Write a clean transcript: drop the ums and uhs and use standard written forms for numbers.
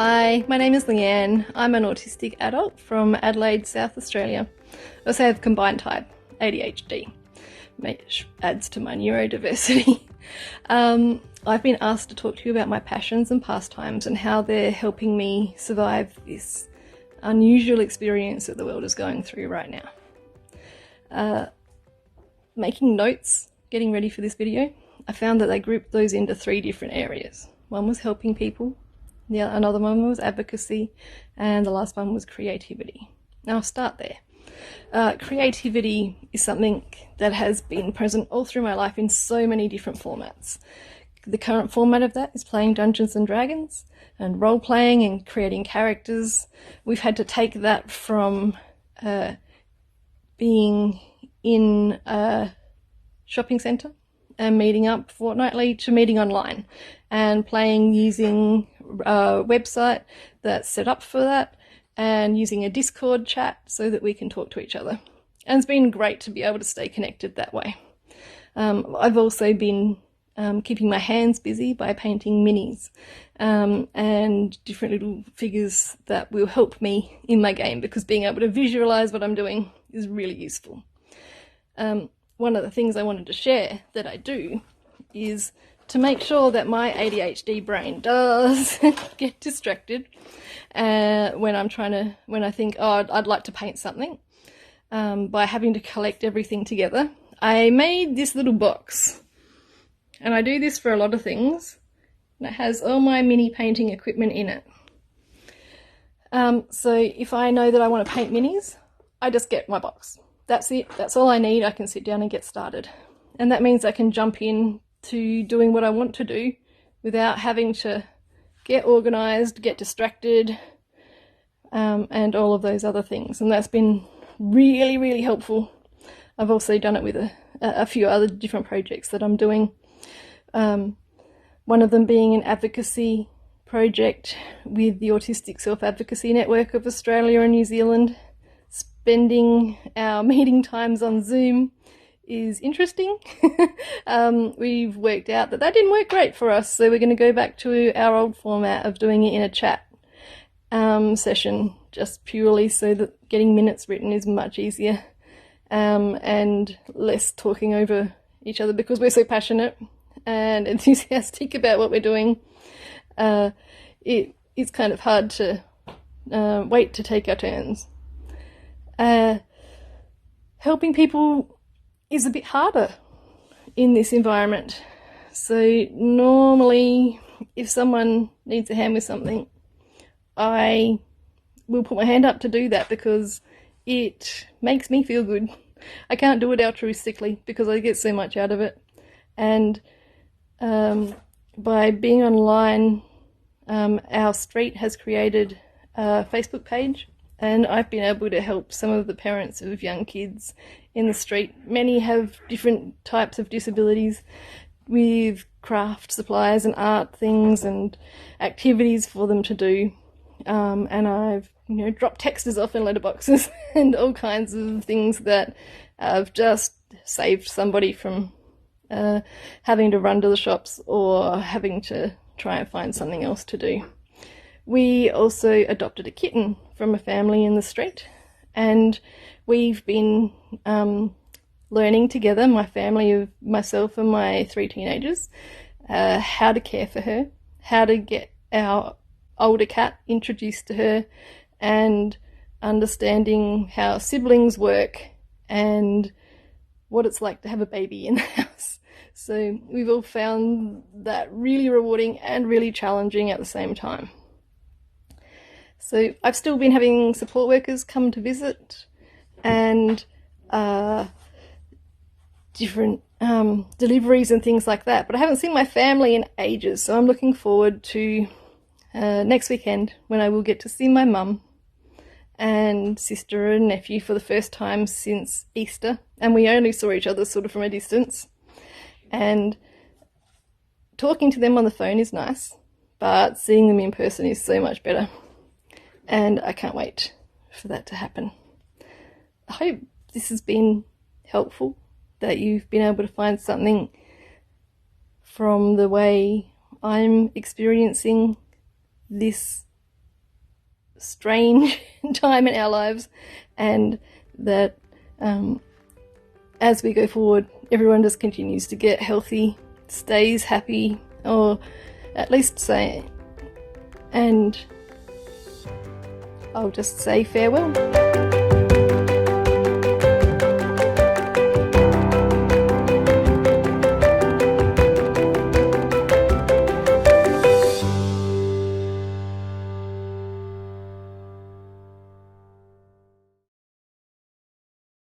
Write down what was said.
Hi, my name is Leanne. I'm an autistic adult from Adelaide, South Australia. I also have combined type ADHD, which adds to my neurodiversity. I've been asked to talk to you about my passions and pastimes and how they're helping me survive this unusual experience that the world is going through right now. Making notes, getting ready for this video, I found that they grouped those into 3 different areas. One was helping people, another one was advocacy, and the last one was creativity. Now I'll start there. Creativity is something that has been present all through my life in so many different formats. The current format of that is playing Dungeons and Dragons and role-playing and creating characters. We've had to take that from being in a shopping centre and meeting up fortnightly to meeting online and playing using a website that's set up for that and using a Discord chat so that we can talk to each other. And it's been great to be able to stay connected that way. I've also been keeping my hands busy by painting minis and different little figures that will help me in my game, because being able to visualize what I'm doing is really useful. One of the things I wanted to share that I do is to make sure that my ADHD brain does get distracted when I think, oh, I'd like to paint something, by having to collect everything together. I made this little box, and I do this for a lot of things, and it has all my mini painting equipment in it. So if I know that I want to paint minis, I just get my box. That's it. That's all I need. I can sit down and get started. And that means I can jump in to doing what I want to do without having to get organised, get distracted, and all of those other things. And that's been really, really helpful. I've also done it with a few other different projects that I'm doing. One of them being an advocacy project with the Autistic Self-Advocacy Network of Australia and New Zealand. Spending our meeting times on Zoom is interesting. We've worked out that didn't work great for us, so we're going to go back to our old format of doing it in a chat session, just purely so that getting minutes written is much easier and less talking over each other, because we're so passionate and enthusiastic about what we're doing. It's kind of hard to wait to take our turns. Helping people is a bit harder in this environment. So normally if someone needs a hand with something, I will put my hand up to do that because it makes me feel good. I can't do it altruistically because I get so much out of it. And by being online, our street has created a Facebook page, and I've been able to help some of the parents of young kids in the street. Many have different types of disabilities, with craft supplies and art things and activities for them to do. And I've dropped texters off in letterboxes and all kinds of things that have just saved somebody from having to run to the shops or having to try and find something else to do. We also adopted a kitten from a family in the street, and we've been learning together, my family of myself and my 3 teenagers, how to care for her, how to get our older cat introduced to her, and understanding how siblings work and what it's like to have a baby in the house. So we've all found that really rewarding and really challenging at the same time. So I've still been having support workers come to visit, and different deliveries and things like that, but I haven't seen my family in ages, so I'm looking forward to next weekend when I will get to see my mum and sister and nephew for the first time since Easter, and we only saw each other sort of from a distance, and talking to them on the phone is nice, but seeing them in person is so much better. And I can't wait for that to happen. I hope this has been helpful, that you've been able to find something from the way I'm experiencing this strange time in our lives, and that as we go forward, everyone just continues to get healthy, stays happy, or at least sane. And I'll just say farewell.